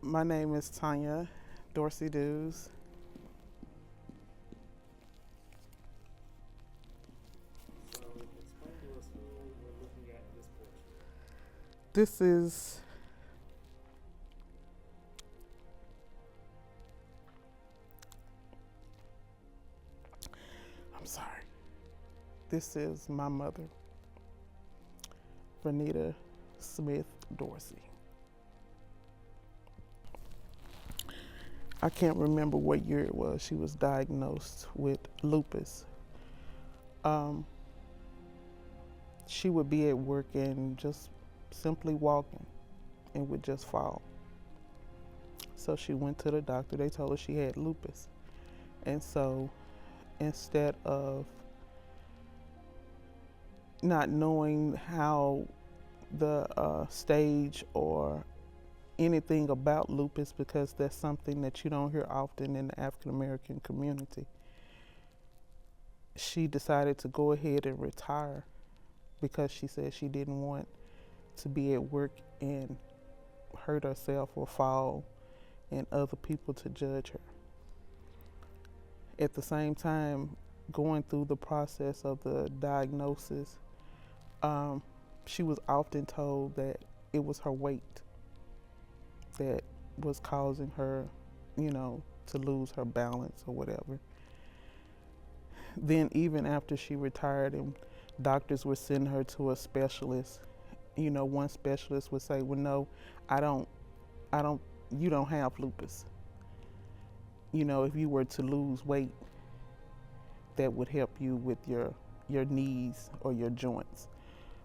My name is Tanya Dorsey Dews. So explain to us who we're looking at in this portion. This is I'm sorry. This is my mother, Renita Smith Dorsey. I can't remember what year it was she was diagnosed with lupus. She would be at work and just simply walking and would just fall. So she went to the doctor. They told her she had lupus. And so instead of not knowing how the stage or anything about lupus, because that's something that you don't hear often in the African American community, she decided to go ahead and retire because she said she didn't want to be at work and hurt herself or fall and other people to judge her. At the same time, going through the process of the diagnosis, she was often told that it was her weight that was causing her, to lose her balance or whatever. Then even after she retired and doctors would send her to a specialist, one specialist would say, well, no, you don't have lupus. If you were to lose weight, that would help you with your knees or your joints.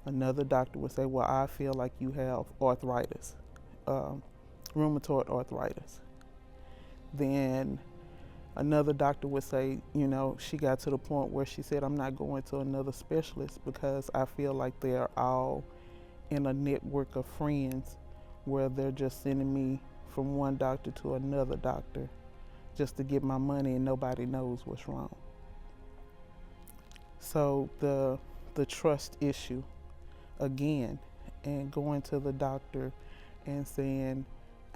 Another doctor would say, well, I feel like you have arthritis, rheumatoid arthritis. Then another doctor would say, she got to the point where she said, I'm not going to another specialist because I feel like they're all in a network of friends where they're just sending me from one doctor to another doctor just to get my money and nobody knows what's wrong. So the trust issue again, and going to the doctor and saying,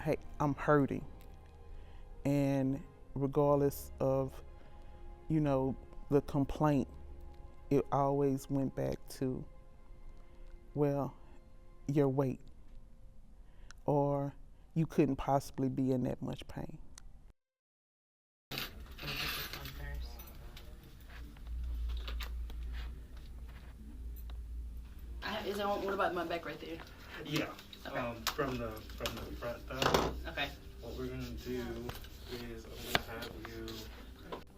hey, I'm hurting. And regardless of, the complaint, it always went back to, well, your weight, or you couldn't possibly be in that much pain. Is it on? What about my back right there? Yeah. Okay. From the front though. Okay. What we're gonna do is I'm gonna have you.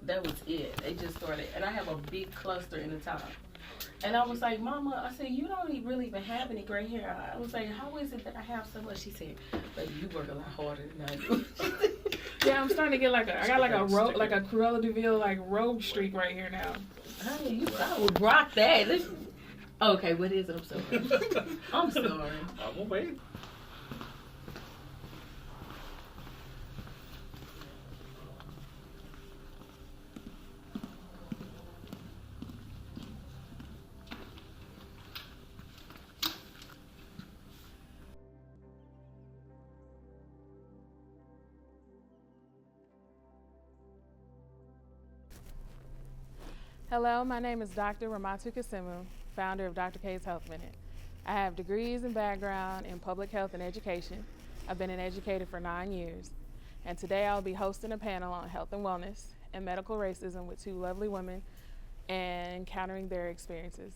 That was it. They just started, and I have a big cluster in the top. And I was like, Mama, I said, you don't really even have any gray hair. I was like, how is it that I have so much? She said, baby, you work a lot harder than I do. Yeah, I'm starting to get I got a Cruella de Vil rogue streak right here now. Honey, I would rock that. Okay, what is it? I'm sorry. I'm sorry. I'm gonna wait. Hello, my name is Dr. Ramatu Kasimu, founder of Dr. K's Health Minute. I have degrees and background in public health and education. I've been an educator for 9 years. And today I'll be hosting a panel on health and wellness and medical racism with 2 lovely women and encountering their experiences.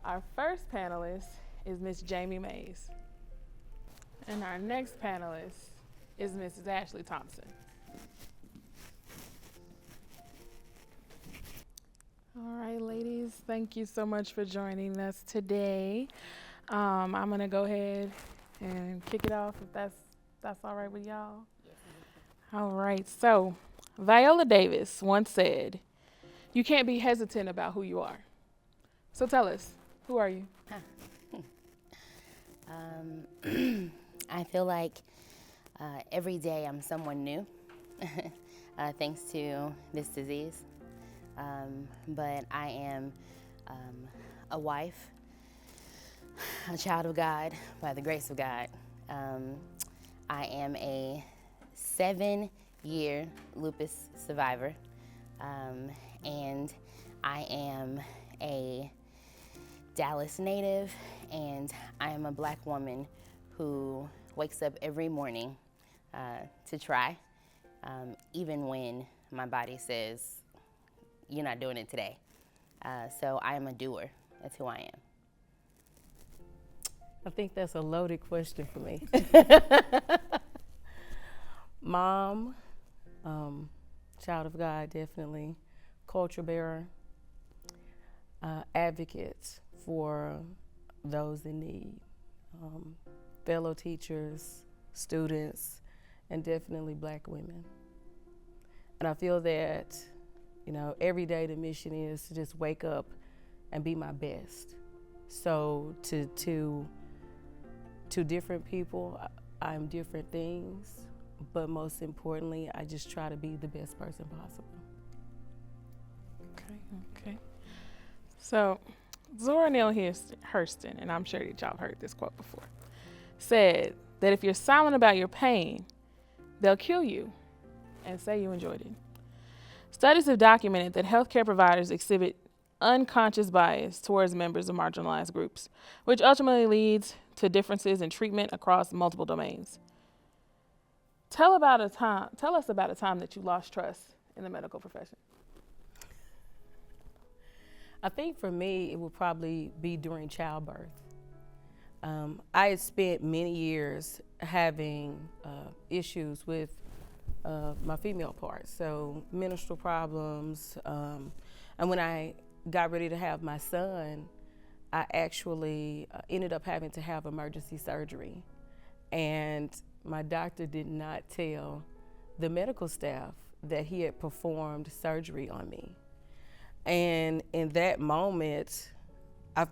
Our first panelist is Miss Jamie Mays. And our next panelist is Mrs. Ashley Thompson. All right, ladies, thank you so much for joining us today. I'm gonna go ahead and kick it off if that's all right with y'all. All right, so Viola Davis once said, you can't be hesitant about who you are. So tell us, who are you? I feel like every day I'm someone new, thanks to this disease. But I am a wife, a child of God by the grace of God. I am a 7-year lupus survivor, and I am a Dallas native, and I am a Black woman who wakes up every morning to try, even when my body says, you're not doing it today. So I am a doer. That's who I am. I think that's a loaded question for me. Mom, child of God, definitely, culture bearer, advocate for those in need, fellow teachers, students, and definitely Black women. And I feel that, every day the mission is to just wake up and be my best. So to different people, I'm different things, but most importantly, I just try to be the best person possible. Okay. So, Zora Neale Hurston, and I'm sure that y'all have heard this quote before, said that if you're silent about your pain, they'll kill you and say you enjoyed it. Studies have documented that healthcare providers exhibit unconscious bias towards members of marginalized groups, which ultimately leads to differences in treatment across multiple domains. Tell us about a time that you lost trust in the medical profession. I think for me, it would probably be during childbirth. I had spent many years having issues with my female part, so menstrual problems. And when I got ready to have my son, I actually ended up having to have emergency surgery. And my doctor did not tell the medical staff that he had performed surgery on me. And in that moment, I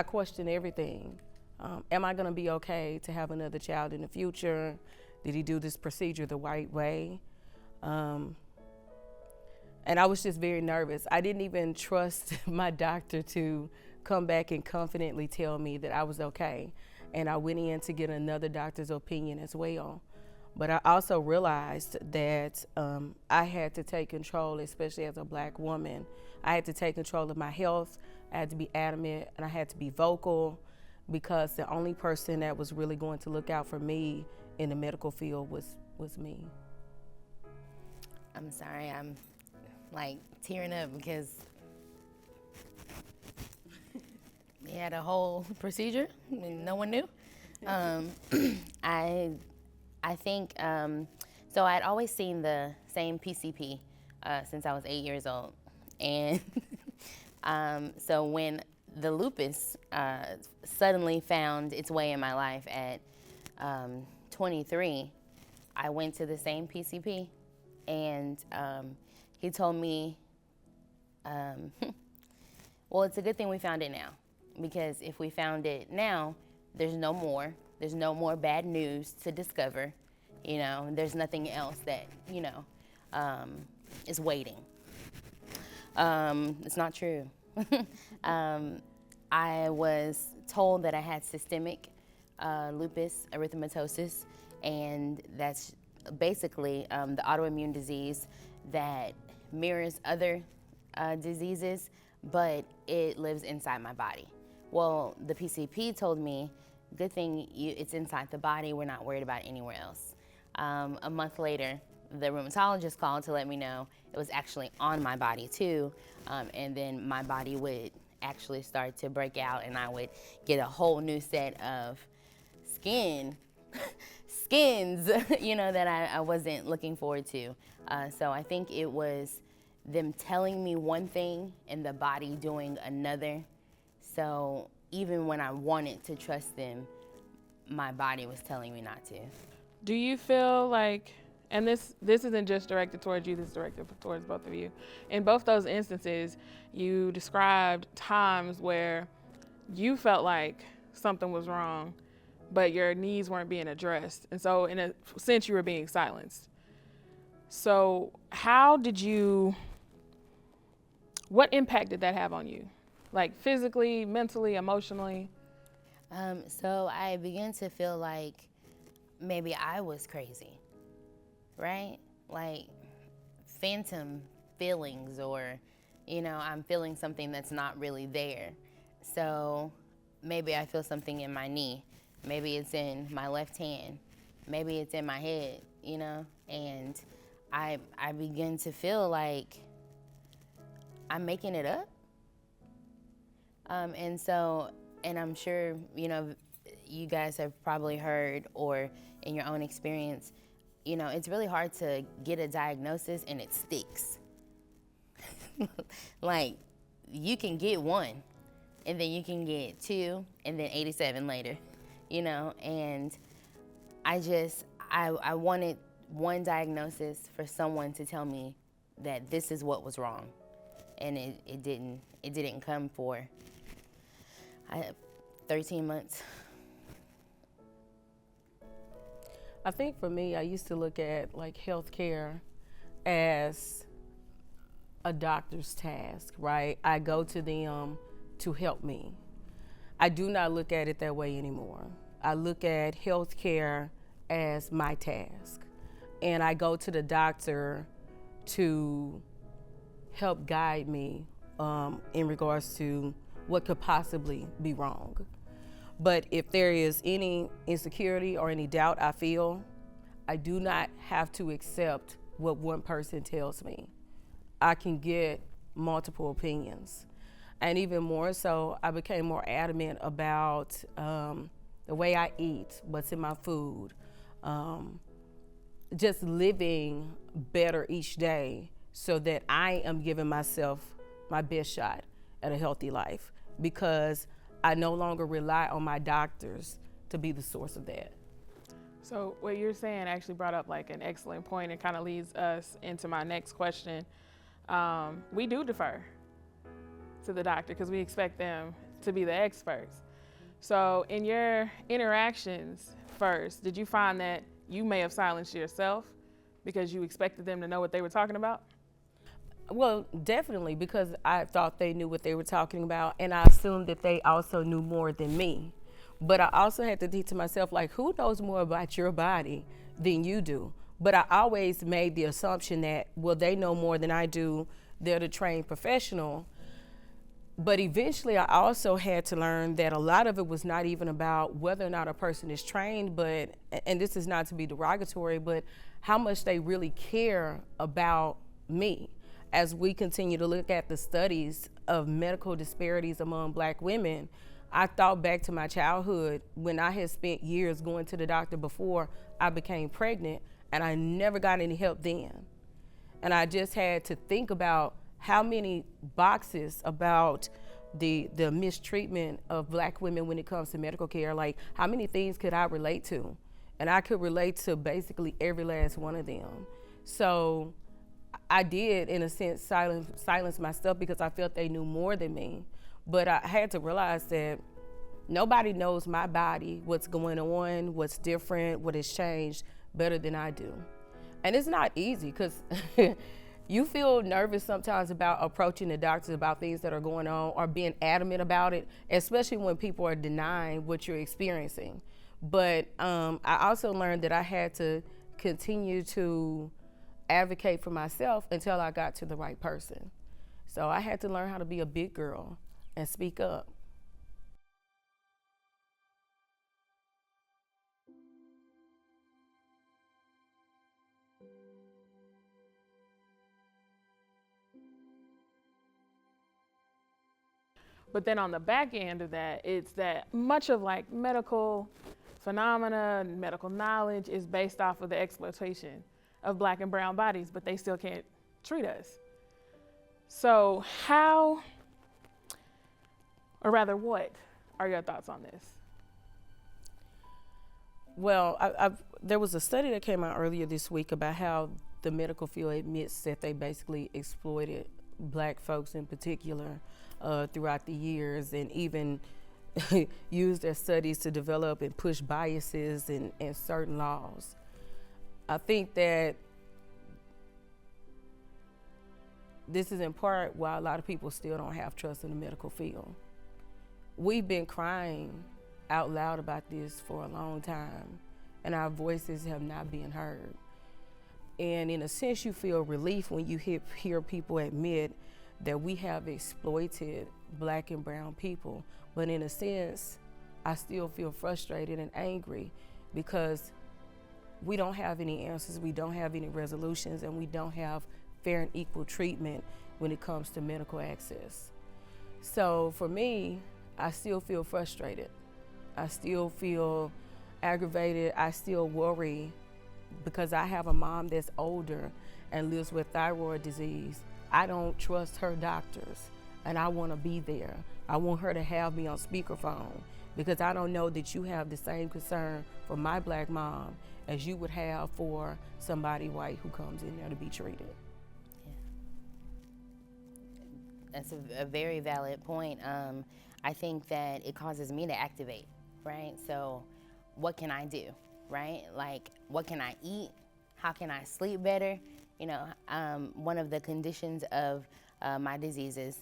questioned everything. Am I gonna be okay to have another child in the future? Did he do this procedure the right way? And I was just very nervous. I didn't even trust my doctor to come back and confidently tell me that I was okay. And I went in to get another doctor's opinion as well. But I also realized that I had to take control, especially as a Black woman. I had to take control of my health. I had to be adamant, and I had to be vocal, because the only person that was really going to look out for me in the medical field was me. I'm sorry, I'm like tearing up because they had a whole procedure and no one knew. I think, so I'd always seen the same PCP since I was 8 years old. And so when the lupus suddenly found its way in my life at 23, I went to the same PCP, and he told me, well, it's a good thing we found it now, because if we found it now, there's no more bad news to discover. There's nothing else that, is waiting. It's not true. I was told that I had systemic lupus erythematosus, and that's basically the autoimmune disease that mirrors other diseases, but it lives inside my body. Well, the PCP told me, good thing it's inside the body, we're not worried about anywhere else. A month later, the rheumatologist called to let me know it was actually on my body too, and then my body would actually start to break out, and I would get a whole new set of skins, that I wasn't looking forward to. So I think it was them telling me one thing and the body doing another. So even when I wanted to trust them, my body was telling me not to. Do you feel like, and this isn't just directed towards you, this is directed towards both of you. In both those instances, you described times where you felt like something was wrong, but your needs weren't being addressed. And so in a sense, you were being silenced. So what impact did that have on you? Like physically, mentally, emotionally? So I began to feel like maybe I was crazy, right? Like phantom feelings, or, I'm feeling something that's not really there. So maybe I feel something in my knee. Maybe it's in my left hand. Maybe it's in my head, and I begin to feel like I'm making it up. And I'm sure, you guys have probably heard, or in your own experience, it's really hard to get a diagnosis and it sticks. Like, you can get one, and then you can get two, and then 87 later, and I wanted one diagnosis for someone to tell me that this is what was wrong. And it didn't come for 13 months. I think for me, I used to look at like healthcare as a doctor's task, right? I go to them to help me. I do not look at it that way anymore. I look at healthcare as my task. And I go to the doctor to help guide me in regards to what could possibly be wrong. But if there is any insecurity or any doubt I feel, I do not have to accept what one person tells me. I can get multiple opinions. And even more so, I became more adamant about the way I eat, what's in my food, just living better each day so that I am giving myself my best shot at a healthy life, because I no longer rely on my doctors to be the source of that. So what you're saying actually brought up like an excellent point, and kind of leads us into my next question. We do defer to the doctor because we expect them to be the experts. So in your interactions first, did you find that you may have silenced yourself because you expected them to know what they were talking about? Well, definitely, because I thought they knew what they were talking about, and I assumed that they also knew more than me. But I also had to think to myself, like, who knows more about your body than you do? But I always made the assumption that, well, they know more than I do. They're the trained professional. But eventually I also had to learn that a lot of it was not even about whether or not a person is trained, but, and this is not to be derogatory, but how much they really care about me. As we continue to look at the studies of medical disparities among Black women, I thought back to my childhood when I had spent years going to the doctor before I became pregnant, and I never got any help then. And I just had to think about how many boxes about the mistreatment of Black women when it comes to medical care, like how many things could I relate to? And I could relate to basically every last one of them. So I did, in a sense, silence myself because I felt they knew more than me. But I had to realize that nobody knows my body, what's going on, what's different, what has changed better than I do. And it's not easy because you feel nervous sometimes about approaching the doctors about things that are going on or being adamant about it, especially when people are denying what you're experiencing. But I also learned that I had to continue to advocate for myself until I got to the right person. So I had to learn how to be a big girl and speak up. But then on the back end of that, it's that much of like medical phenomena, medical knowledge is based off of the exploitation of Black and brown bodies, but they still can't treat us. So how, or rather what, are your thoughts on this? Well, there was a study that came out earlier this week about how the medical field admits that they basically exploited Black folks in particular throughout the years, and even used their studies to develop and push biases in certain laws. I think that this is in part why a lot of people still don't have trust in the medical field. We've been crying out loud about this for a long time, and our voices have not been heard. And in a sense, you feel relief when you hear people admit that we have exploited Black and brown people. But in a sense, I still feel frustrated and angry because we don't have any answers, we don't have any resolutions, and we don't have fair and equal treatment when it comes to medical access. So for me, I still feel frustrated. I still feel aggravated. I still worry because I have a mom that's older and lives with thyroid disease. I don't trust her doctors, and I want to be there. I want her to have me on speakerphone because I don't know that you have the same concern for my Black mom as you would have for somebody white who comes in there to be treated. That's a very valid point. I think that it causes me to activate, right? So what can I do, right? Like, what can I eat? How can I sleep better? You know, one of the conditions of my diseases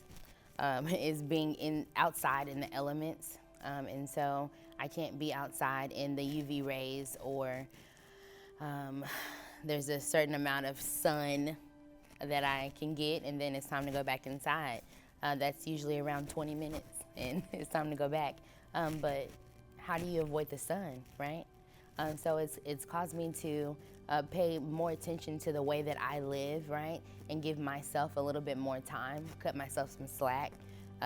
is being outside in the elements. And so I can't be outside in the UV rays, or there's a certain amount of sun that I can get, and then it's time to go back inside. That's usually around 20 minutes, and it's time to go back. But how do you avoid the sun, right? So it's caused me to pay more attention to the way that I live, right? And give myself a little bit more time, cut myself some slack,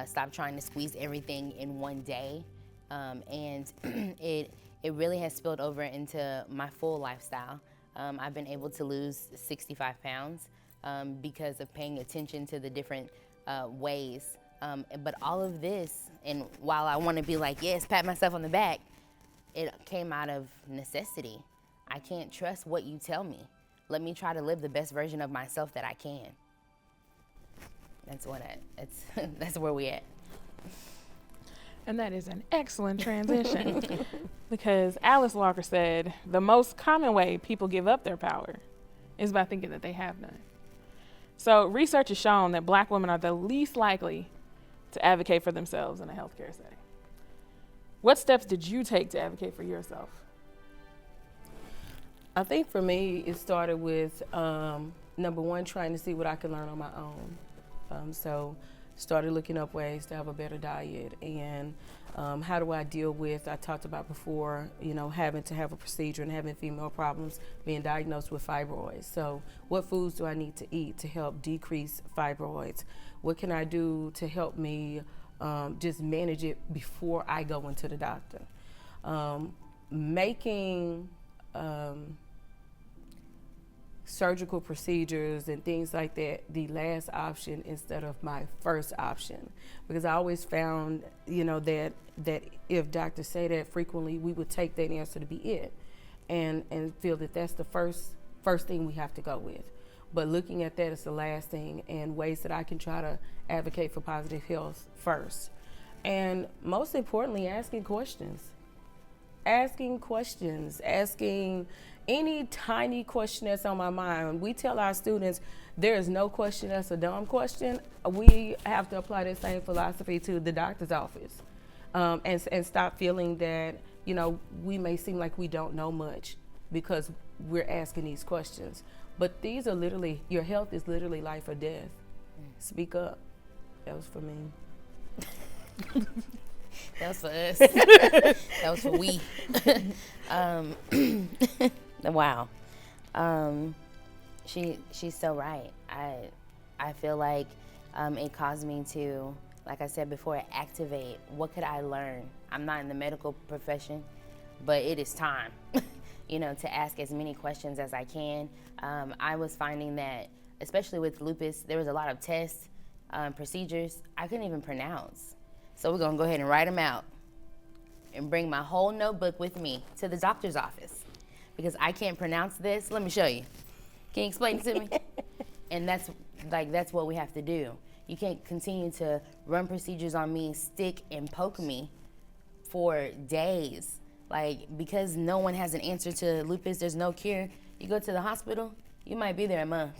stop trying to squeeze everything in one day. And it really has spilled over into my full lifestyle. I've been able to lose 65 pounds. Because of paying attention to the different ways. But all of this, and while I want to be like, yes, pat myself on the back, it came out of necessity. I can't trust what you tell me. Let me try to live the best version of myself that I can. That's where we at. And that is an excellent transition because Alice Walker said the most common way people give up their power is by thinking that they have none. So research has shown that Black women are the least likely to advocate for themselves in a healthcare setting. What steps did you take to advocate for yourself? I think for me, it started with number one, trying to see what I can learn on my own. So started looking up ways to have a better diet, and how do I deal with, I talked about before, having to have a procedure and having female problems, being diagnosed with fibroids. So what foods do I need to eat to help decrease fibroids? What can I do to help me just manage it before I go into the doctor? Making surgical procedures and things like that the last option instead of my first option, because I always found that if doctors say that frequently, we would take that answer to be it and feel that that's the first thing we have to go with. But looking at that as the last thing, and ways that I can try to advocate for positive health first. And most importantly, asking any tiny question that's on my mind. We tell our students there is no question that's a dumb question. We have to apply that same philosophy to the doctor's office, and stop feeling that we may seem like we don't know much because we're asking these questions. But these are literally, your health is literally life or death. Speak up. That was for me. That was for us. That was for we. Wow. She's so right. I feel like it caused me to, like I said before, activate. What could I learn? I'm not in the medical profession, but it is time, to ask as many questions as I can. I was finding that, especially with lupus, there was a lot of tests, procedures I couldn't even pronounce. So we're gonna go ahead and write them out and bring my whole notebook with me to the doctor's office because I can't pronounce this. Let me show you. Can you explain it to me? And that's what we have to do. You can't continue to run procedures on me, stick and poke me for days. Because no one has an answer to lupus, there's no cure. You go to the hospital, you might be there a month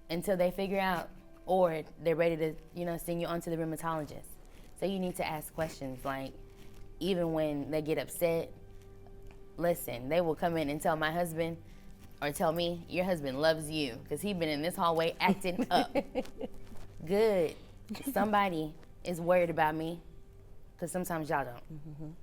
until they figure out, or they're ready to, send you on to the rheumatologist. So you need to ask questions, even when they get upset, listen, they will come in and tell my husband or tell me, your husband loves you because he been in this hallway acting up. Good. Somebody is worried about me because sometimes y'all don't.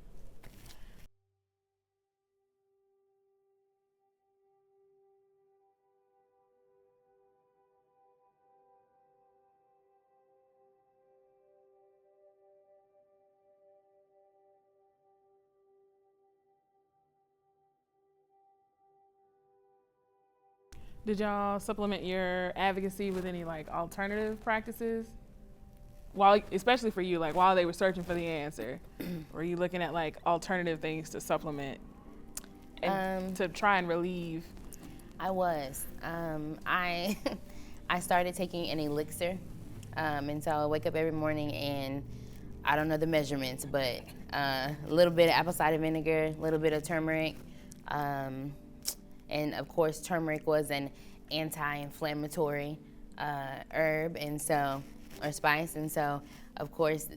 Did y'all supplement your advocacy with any like alternative practices? While, especially for you, like while they were searching for the answer, were you looking at like alternative things to supplement and to try and relieve? I was. I I started taking an elixir, and so I wake up every morning and I don't know the measurements, but a little bit of apple cider vinegar, a little bit of turmeric, and of course turmeric was an anti-inflammatory herb, and so or spice, and so of course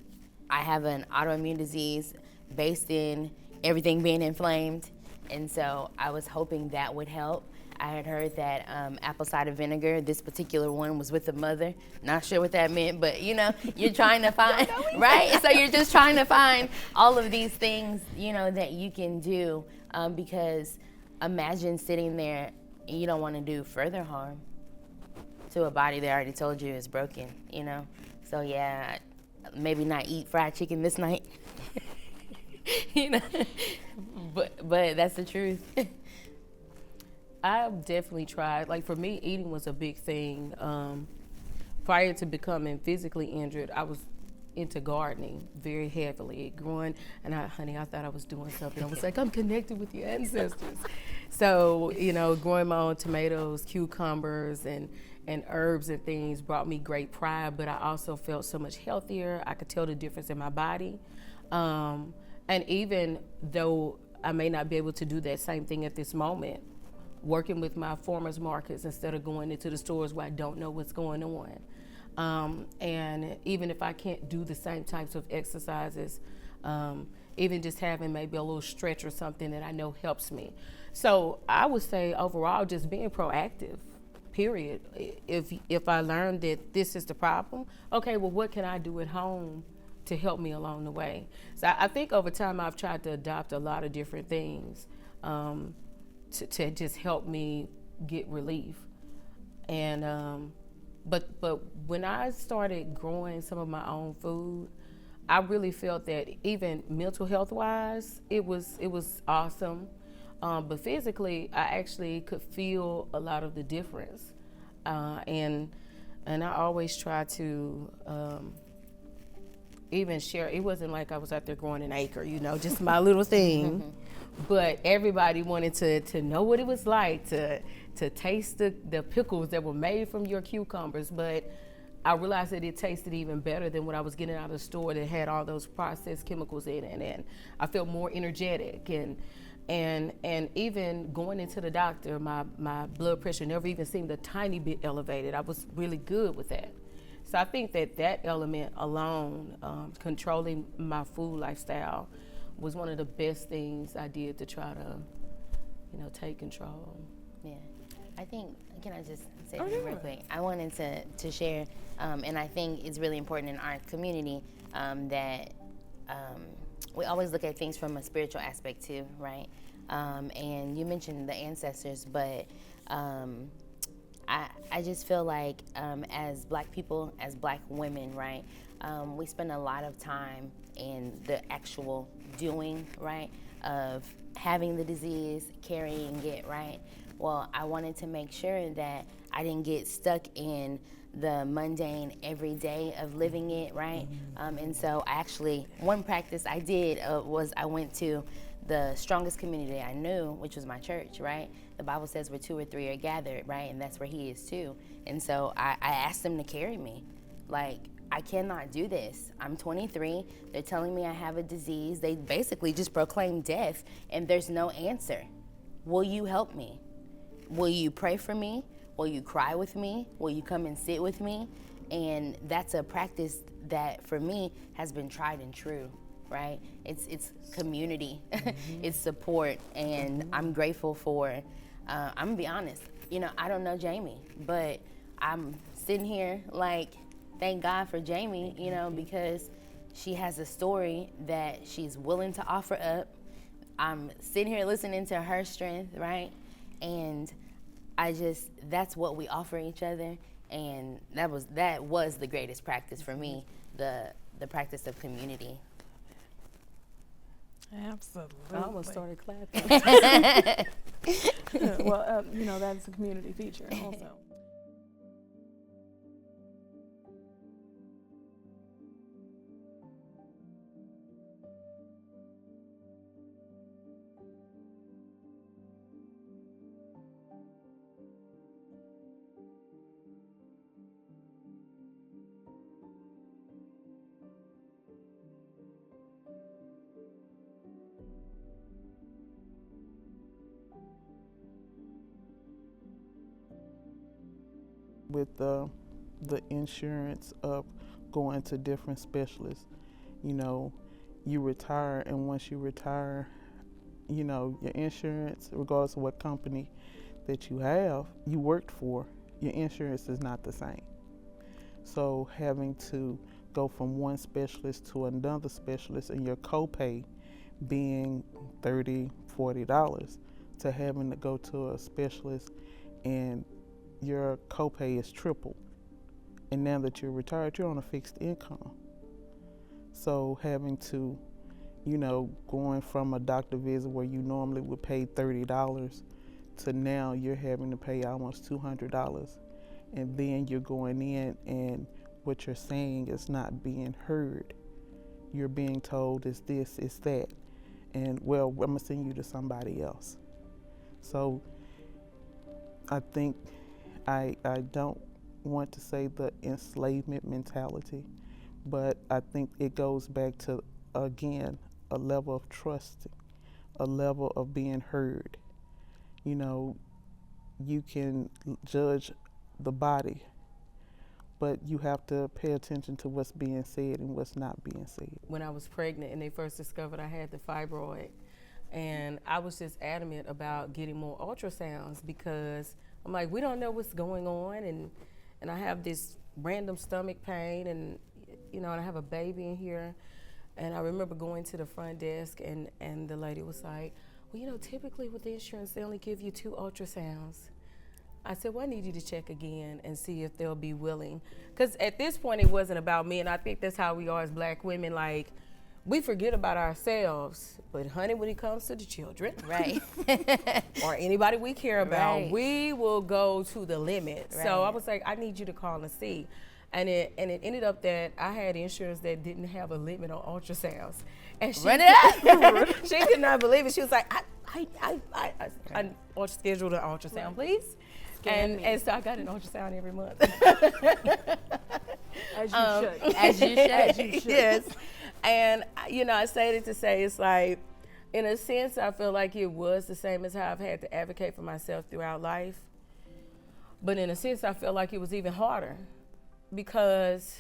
I have an autoimmune disease based in everything being inflamed, and so I was hoping that would help. I had heard that apple cider vinegar, this particular one was with the mother. Not sure what that meant, but you know, you're trying to find, right? So you're just trying to find all of these things, you know, that you can do, because imagine sitting there and you don't want to do further harm to a body that already told you is broken, you know? So yeah, maybe not eat fried chicken this night, you know? But that's the truth. I've definitely tried. Like for me, eating was a big thing. Prior to becoming physically injured, I was into gardening very heavily, growing. And I thought I was doing something. I was like, I'm connected with your ancestors. So, you know, growing my own tomatoes, cucumbers, and herbs and things brought me great pride. But I also felt so much healthier. I could tell the difference in my body. And even though I may not be able to do that same thing at this moment, working with my farmers markets instead of going into the stores where I don't know what's going on. And even if I can't do the same types of exercises, even just having maybe a little stretch or something that I know helps me. So I would say overall, just being proactive, period. If I learned that this is the problem, okay, well, what can I do at home to help me along the way? So I think over time I've tried to adopt a lot of different things to just help me get relief. And but when I started growing some of my own food, I really felt that even mental health wise, it was awesome. But physically, I actually could feel a lot of the difference. And I always try to even share. It wasn't like I was out there growing an acre, you know, just my little thing. But everybody wanted to know what it was like to taste the pickles that were made from your cucumbers. But I realized that it tasted even better than what I was getting out of the store that had all those processed chemicals in it. And I felt more energetic. And even going into the doctor, my blood pressure never even seemed a tiny bit elevated. I was really good with that. So I think that element alone, controlling my food lifestyle, was one of the best things I did to try to, you know, take control. Yeah, I think, can I just say something real quick? I wanted to share, and I think it's really important in our community that we always look at things from a spiritual aspect too, right? And you mentioned the ancestors, but I just feel like as Black people, as Black women, right, we spend a lot of time in the actual doing, right, of having the disease, carrying it, right? Well, I wanted to make sure that I didn't get stuck in the mundane everyday of living it, right? And so actually, one practice I did was I went to the strongest community I knew, which was my church, right? The Bible says where 2 or 3 are gathered, right? And that's where he is too. And so I asked them to carry me. Like, I cannot do this. I'm 23. They're telling me I have a disease. They basically just proclaimed death, and there's no answer. Will you help me? Will you pray for me? Will you cry with me? Will you come and sit with me? And that's a practice that, for me, has been tried and true. right? It's community, it's support, and I'm grateful for. I'm gonna be honest. I don't know Jamie, but I'm sitting here like, thank God for Jamie, because she has a story that she's willing to offer up. I'm sitting here listening to her strength, right? And that's what we offer each other. And that was the greatest practice for me, the practice of community. Absolutely. I almost started clapping. Well, that's a community feature also. With the insurance of going to different specialists, you retire, and once you retire, your insurance, regardless of what company that you worked for, your insurance is not the same. So having to go from one specialist to another specialist and your copay being $30, $40 to having to go to a specialist and your copay is triple. And now that you're retired, you're on a fixed income. So having to, going from a doctor visit where you normally would pay $30 to now you're having to pay almost $200. And then you're going in and what you're saying is not being heard. You're being told it's this, it's that. And well, I'm gonna send you to somebody else. So I think I don't want to say the enslavement mentality, but I think it goes back to, again, a level of trusting, a level of being heard. You can judge the body, but you have to pay attention to what's being said and what's not being said. When I was pregnant and they first discovered I had the fibroid, and I was just adamant about getting more ultrasounds because I'm like, we don't know what's going on, and I have this random stomach pain, and and I have a baby in here. And I remember going to the front desk, and the lady was like, well, typically with the insurance, they only give you 2 ultrasounds. I said, well, I need you to check again and see if they'll be willing. Because at this point, it wasn't about me, and I think that's how we are as Black women. Like, we forget about ourselves, but honey, when it comes to the children, Right. or anybody we care about, Right. we will go to the limit. Right. So I was like, I need you to call and see. And it ended up that I had insurance that didn't have a limit on ultrasounds. And she, Run it up. she could not believe it. She was like, I scheduled an ultrasound, please. And so I got an ultrasound every month. As you should. As you should. As you should. Yes. And, I say it to say, it's like, in a sense, I feel like it was the same as how I've had to advocate for myself throughout life. But in a sense, I feel like it was even harder because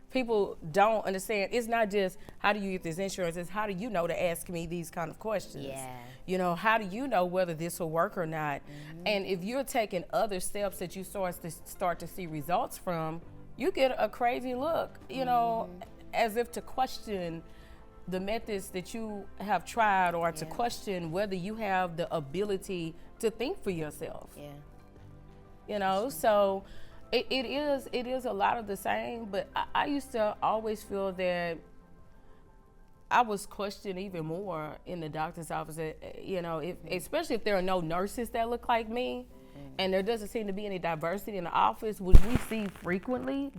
people don't understand. It's not just how do you get this insurance, it's how do you know to ask me these kind of questions. Yeah. How do you know whether this will work or not? Mm-hmm. And if you're taking other steps that you start to see results from, you get a crazy look, as if to question the methods that you have tried or to question whether you have the ability to think for yourself. Yeah. So it is a lot of the same, but I used to always feel that I was questioned even more in the doctor's office, especially if there are no nurses that look like me, and there doesn't seem to be any diversity in the office, which we see frequently.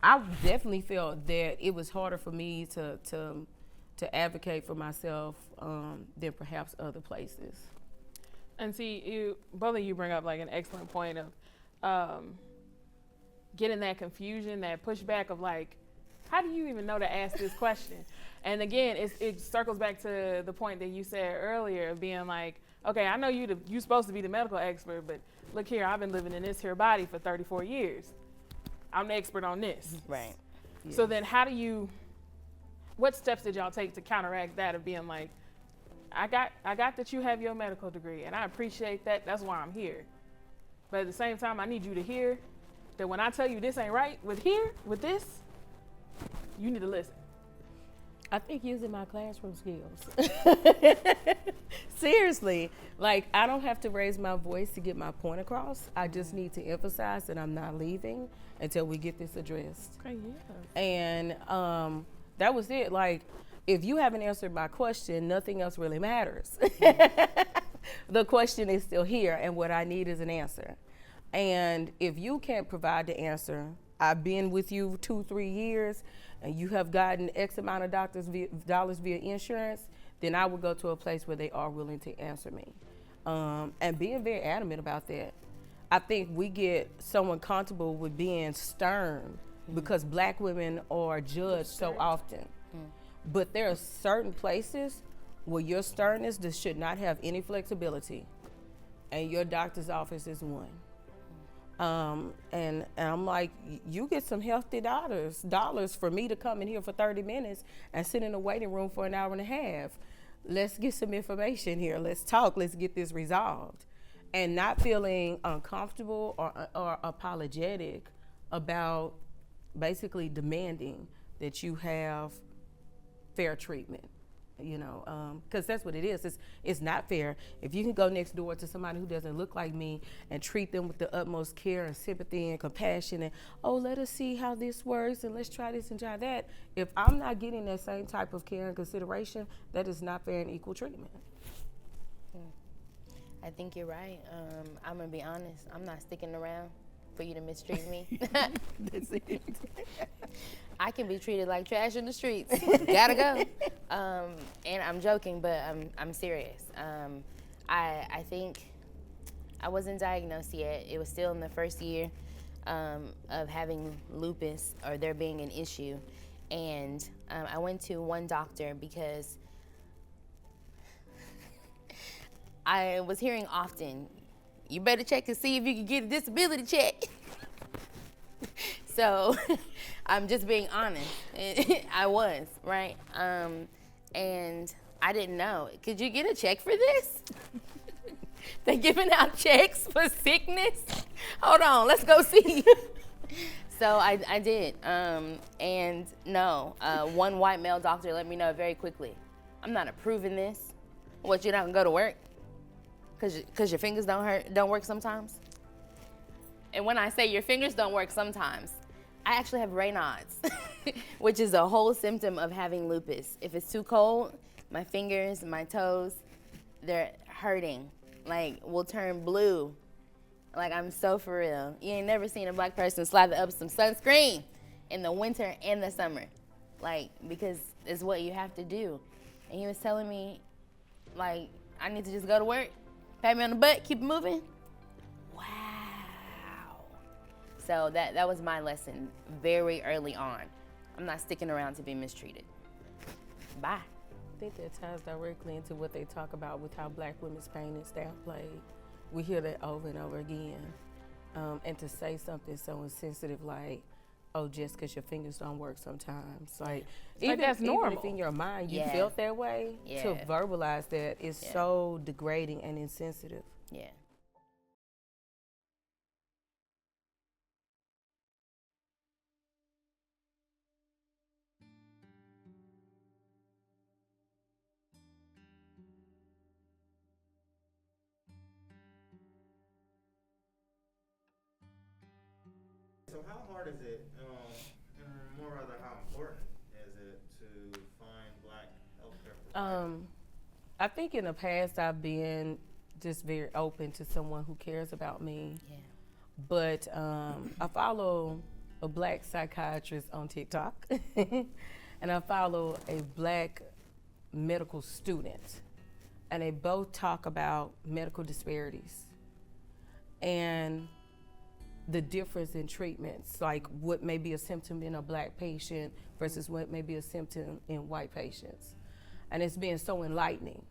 I definitely felt that it was harder for me to advocate for myself than perhaps other places. And see, both of you bring up like an excellent point of getting that confusion, that pushback of like, how do you even know to ask this question? And again, it circles back to the point that you said earlier of being like, okay, I know you're supposed to be the medical expert, but look here, I've been living in this here body for 34 years. I'm the expert on this. Right. So then how do you what steps did y'all take to counteract that of being like, I got that you have your medical degree, and I appreciate that. That's why I'm here. But at the same time, I need you to hear that when I tell you this ain't right with this, you need to listen. I think using my classroom skills. Seriously, like I don't have to raise my voice to get my point across. I just need to emphasize that I'm not leaving until we get this addressed. Okay, yeah. And that was it. Like, if you haven't answered my question, nothing else really matters. The question is still here, and what I need is an answer. And if you can't provide the answer, I've been with you 2-3 years, and you have gotten X amount of dollars via insurance, then I would go to a place where they are willing to answer me. And being very adamant about that. I think we get someone comfortable with being stern because Black women are judged so often. But there are certain places where your sternness just should not have any flexibility, and your doctor's office is one. And I'm like, you get some healthy dollars for me to come in here for 30 minutes and sit in the waiting room for an hour and a half. Let's get some information here. Let's talk. Let's get this resolved. And not feeling uncomfortable or apologetic about basically demanding that you have fair treatment. You know, because that's what it is. It's not fair. If you can go next door to somebody who doesn't look like me and treat them with the utmost care and sympathy and compassion and, oh, let us see how this works and let's try this and try that. If I'm not getting that same type of care and consideration, that is not fair and equal treatment. I think you're right. I'm going to be honest. I'm not sticking around for you to mistreat me. That's it. I can be treated like trash in the streets. Gotta go. And I'm joking, but I'm serious. I think I wasn't diagnosed yet. It was still in the first year of having lupus or there being an issue. And I went to one doctor because I was hearing often, you better check and see if you can get a disability check. So I'm just being honest. I was, right? And I didn't know. Could you get a check for this? They're giving out checks for sickness? Hold on, let's go see. So I did. And no, one white male doctor let me know very quickly. I'm not approving this. What, you're not gonna go to work? Cause your fingers don't work sometimes? And when I say your fingers don't work sometimes, I actually have Raynaud's, which is a whole symptom of having lupus. If it's too cold, my fingers, my toes, they're hurting. Like, will turn blue. Like, I'm so for real. You ain't never seen a Black person slather up some sunscreen in the winter and the summer. Like, because it's what you have to do. And he was telling me, like, I need to just go to work, pat me on the butt, keep it moving. So that was my lesson very early on. I'm not sticking around to be mistreated. Bye. I think that ties directly into what they talk about with how Black women's pain is downplayed. We hear that over and over again. And to say something so insensitive like, oh, just because your fingers don't work sometimes. Like, even, that's normal. Even if in your mind you Yeah. felt that way, Yeah. to verbalize that is so degrading and insensitive. Yeah. So how hard is it, and more rather how important is it to find Black healthcare providers? I think in the past I've been just very open to someone who cares about me. Yeah. But I follow a Black psychiatrist on TikTok, and I follow a Black medical student, and they both talk about medical disparities and the difference in treatments, like what may be a symptom in a Black patient versus what may be a symptom in white patients. And it's been so enlightening.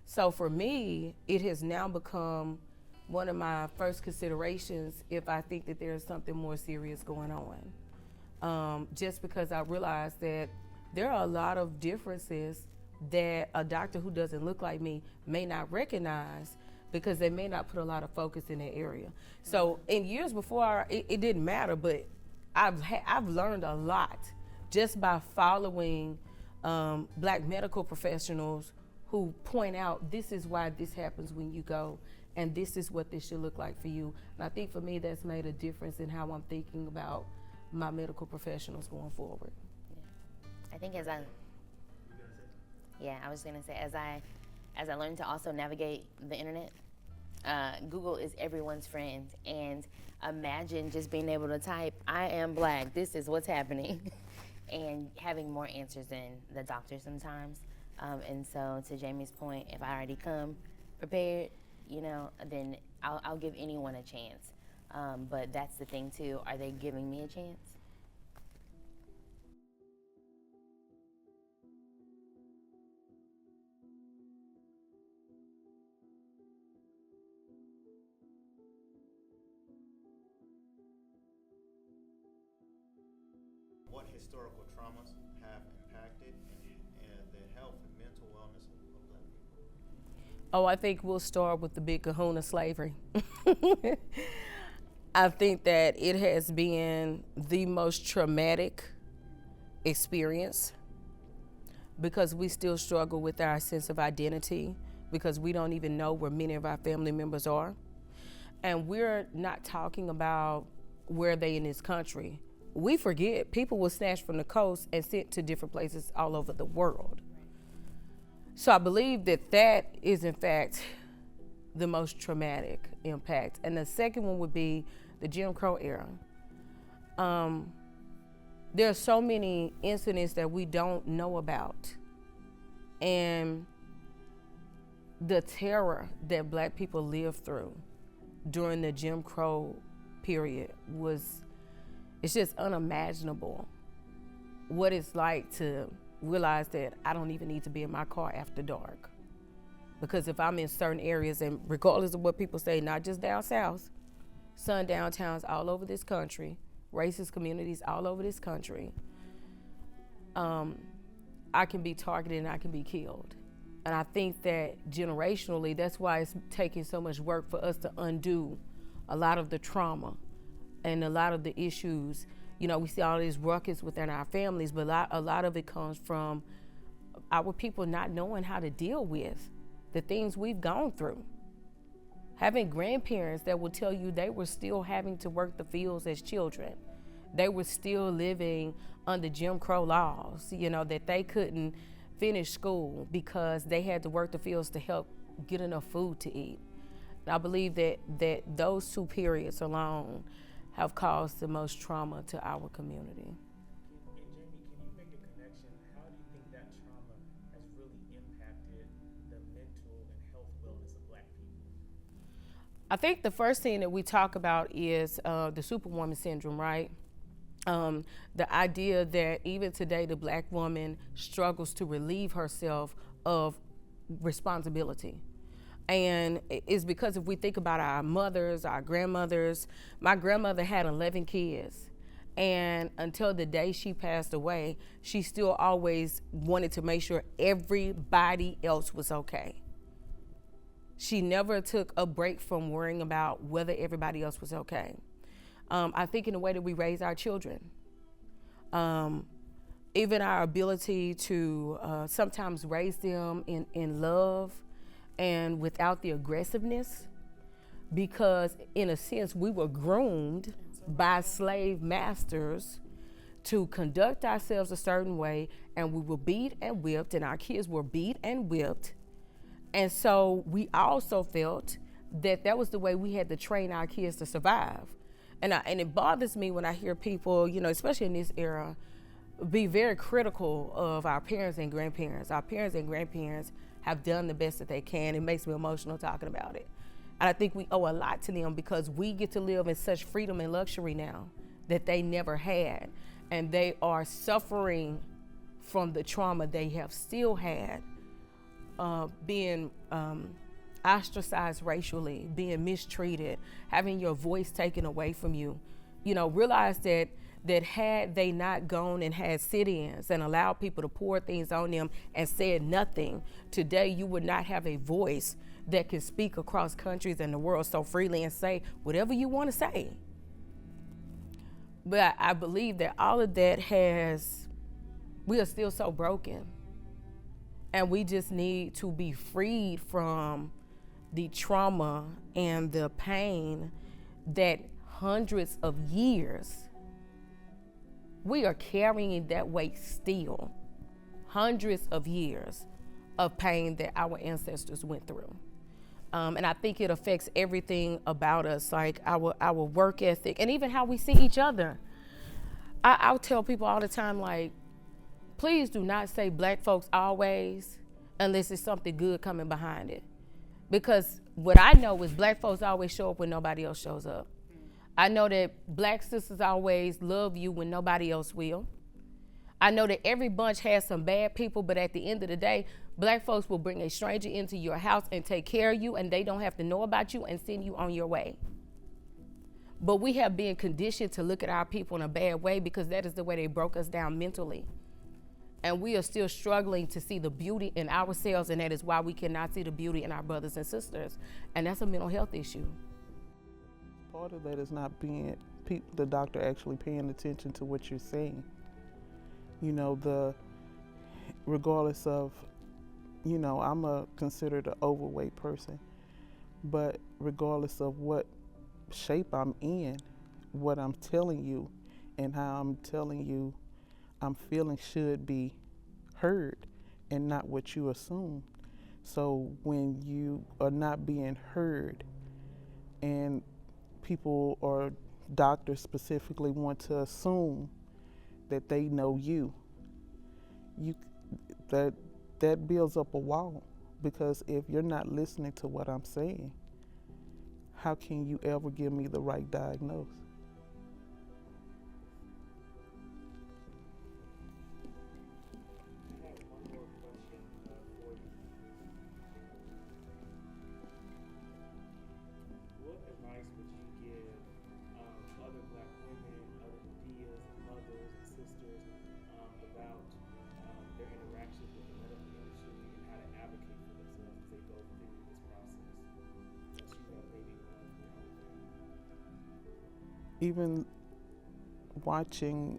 So for me, it has now become one of my first considerations if I think that there's something more serious going on. Just because I realize that there are a lot of differences that a doctor who doesn't look like me may not recognize because they may not put a lot of focus in that area. So in years before, it didn't matter, but I've learned a lot just by following Black medical professionals who point out this is why this happens when you go, and this is what this should look like for you. And I think for me, that's made a difference in how I'm thinking about my medical professionals going forward. I think I was gonna say, as I learned to also navigate the internet, Google is everyone's friend. And imagine just being able to type, I am Black, this is what's happening, and having more answers than the doctor sometimes. And so to Jamie's point, if I already come prepared, then I'll give anyone a chance. But that's the thing too, are they giving me a chance? What historical traumas have impacted the health and mental wellness of Black people? Oh, I think we'll start with the big kahuna, slavery. I think that it has been the most traumatic experience because we still struggle with our sense of identity because we don't even know where many of our family members are. And we're not talking about where they in this country. We forget people were snatched from the coast and sent to different places all over the world. So I believe that is in fact the most traumatic impact. And the second one would be the Jim Crow era. There are so many incidents that we don't know about. And the terror that Black people lived through during the Jim Crow period it's just unimaginable what it's like to realize that I don't even need to be in my car after dark. Because if I'm in certain areas, and regardless of what people say, not just down south, sundown towns all over this country, racist communities all over this country, I can be targeted and I can be killed. And I think that generationally, that's why it's taking so much work for us to undo a lot of the trauma and a lot of the issues. We see all this ruckus within our families, but a lot of it comes from our people not knowing how to deal with the things we've gone through. Having grandparents that will tell you they were still having to work the fields as children. They were still living under Jim Crow laws, that they couldn't finish school because they had to work the fields to help get enough food to eat. And I believe that those two periods alone have caused the most trauma to our community. And Jamie, can you make a connection? How do you think that trauma has really impacted the mental and health wellness of Black people? I think the first thing that we talk about is the Superwoman syndrome, right? The idea that even today the Black woman struggles to relieve herself of responsibility. And it's because if we think about our mothers, our grandmothers, my grandmother had 11 kids. And until the day she passed away, she still always wanted to make sure everybody else was okay. She never took a break from worrying about whether everybody else was okay. I think in the way that we raise our children, even our ability to sometimes raise them in love, and without the aggressiveness, because in a sense we were groomed by slave masters to conduct ourselves a certain way, and we were beat and whipped, and our kids were beat and whipped. And so we also felt that was the way we had to train our kids to survive. And it bothers me when I hear people, especially in this era, be very critical of our parents and grandparents. Our parents and grandparents have done the best that they can. It makes me emotional talking about it. And I think we owe a lot to them because we get to live in such freedom and luxury now that they never had. And they are suffering from the trauma they have still had, being ostracized racially, being mistreated, having your voice taken away from you. Realize that that had they not gone and had sit-ins and allowed people to pour things on them and said nothing, today you would not have a voice that can speak across countries and the world so freely and say whatever you want to say. But I believe that all of that we are still so broken. And we just need to be freed from the trauma and the pain that hundreds of years we are carrying that weight still. Hundreds of years of pain that our ancestors went through. And I think it affects everything about us, like our work ethic and even how we see each other. I'll tell people all the time, like, please do not say black folks always unless it's something good coming behind it. Because what I know is black folks always show up when nobody else shows up. I know that black sisters always love you when nobody else will. I know that every bunch has some bad people, but at the end of the day, black folks will bring a stranger into your house and take care of you, and they don't have to know about you and send you on your way. But we have been conditioned to look at our people in a bad way because that is the way they broke us down mentally. And we are still struggling to see the beauty in ourselves, and that is why we cannot see the beauty in our brothers and sisters. And that's a mental health issue. Part of that is not being the doctor actually paying attention to what you're saying. You know, regardless of, you know, I'm considered an overweight person, but regardless of what shape I'm in, what I'm telling you and how I'm telling you I'm feeling should be heard and not what you assume. So when you are not being heard and people or doctors specifically want to assume that they know that builds up a wall, because if you're not listening to what I'm saying, how can you ever give me the right diagnosis? I have one more question for you. What advice would you give other black women, other tias, mothers, and sisters about their interactions with the medical industry and how to advocate for themselves as they go through this process that you have maybe gone through your own family? Even watching,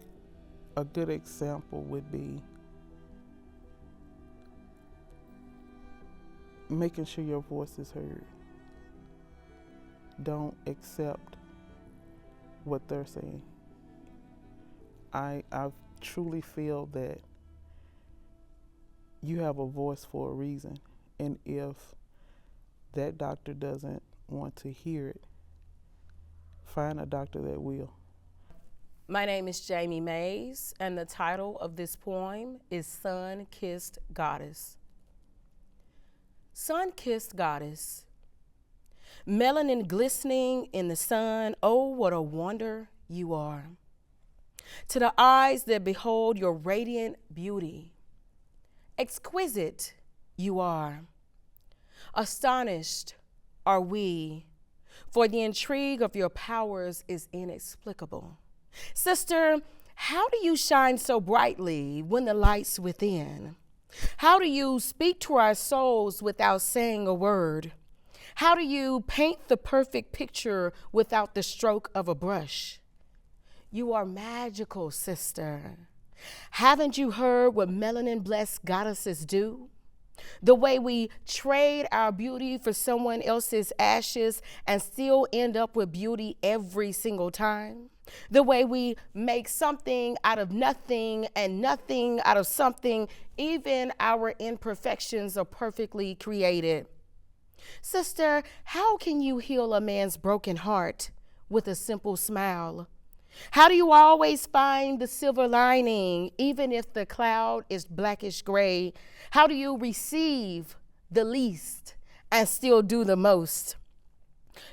a good example would be making sure your voice is heard. Don't accept what they're saying. I truly feel that you have a voice for a reason, and if that doctor doesn't want to hear it, find a doctor that will. My name is Jamie Mays, and the title of this poem is Sun-Kissed Goddess. Sun-kissed goddess, melanin glistening in the sun, oh, what a wonder you are. To the eyes that behold your radiant beauty, exquisite you are. Astonished are we, for the intrigue of your powers is inexplicable. Sister, how do you shine so brightly when the light's within? How do you speak to our souls without saying a word? How do you paint the perfect picture without the stroke of a brush? You are magical, sister. Haven't you heard what melanin-blessed goddesses do? The way we trade our beauty for someone else's ashes and still end up with beauty every single time. The way we make something out of nothing and nothing out of something. Even our imperfections are perfectly created. Sister, how can you heal a man's broken heart with a simple smile? How do you always find the silver lining, even if the cloud is blackish gray? How do you receive the least and still do the most?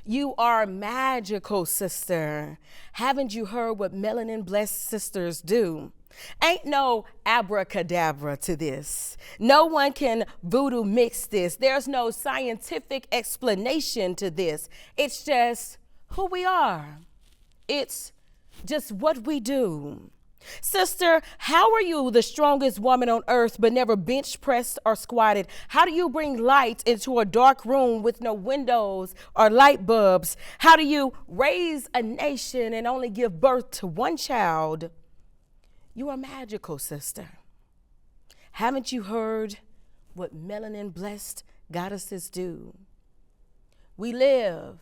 You are magical, sister. Haven't you heard what melanin-blessed sisters do? Ain't no abracadabra to this. No one can voodoo mix this. There's no scientific explanation to this. It's just who we are. It's just what we do. Sister, how are you the strongest woman on earth but never bench pressed or squatted? How do you bring light into a dark room with no windows or light bulbs? How do you raise a nation and only give birth to one child? You are magical, sister. Haven't you heard what melanin blessed goddesses do? We live,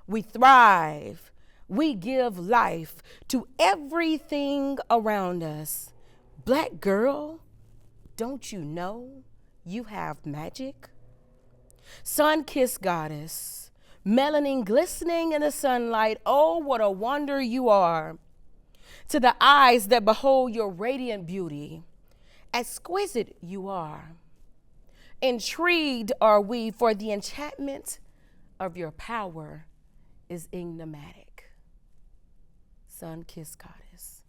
we thrive, we give life to everything around us. Black girl, don't you know you have magic? Sun-kissed goddess, melanin glistening in the sunlight, oh, what a wonder you are. To the eyes that behold your radiant beauty, exquisite you are. Intrigued are we, for the enchantment of your power is enigmatic. Sun-kissed goddess.